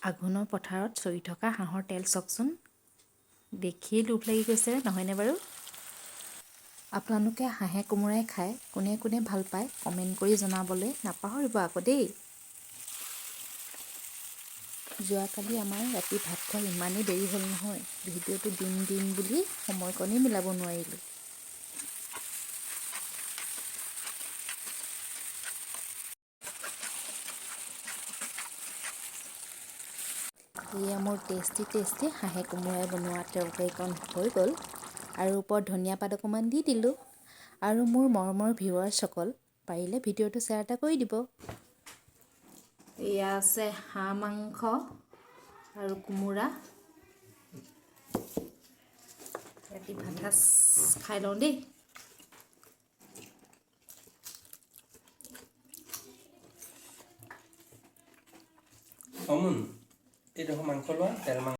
আঘোণৰ পথাৰত চৰি থকা হাঁহৰ তেল চাওকচোন। দেখিয়ে লোভ লাগি গৈছে, নহয়নে বাৰু? আপোনালোকে হাঁহে কোমোৰাই খাই কোনে কোনে ভাল পায় কমেণ্ট কৰি জনাবলৈ নাপাহৰিব আকৌ দেই। যোৱাকালি আমাৰ ৰাতি ভাত খোৱা ইমানেই দেৰি হ'ল নহয়, ভিডিঅ'টো দিম বুলি সময়কণেই মিলাব নোৱাৰিলোঁ। এয়া মোৰ টেষ্টি হাঁহে কোমোৰাই বনোৱা তৰকাৰীকণ হৈ গ'ল আৰু ওপৰত ধনিয়া পাত অকণমান দি দিলোঁ। আৰু মোৰ মৰমৰ ভিউৱাৰ্ছসকল, পাৰিলে ভিডিঅ'টো শ্বেয়াৰ এটা কৰি দিব। এয়া আছে হাঁহ মাংস আৰু কোমোৰা। ৰাতি ভাত সাজ খাই লওঁ দেই। অমন, এই দেখো মাংস লোৱা, তেল মাংস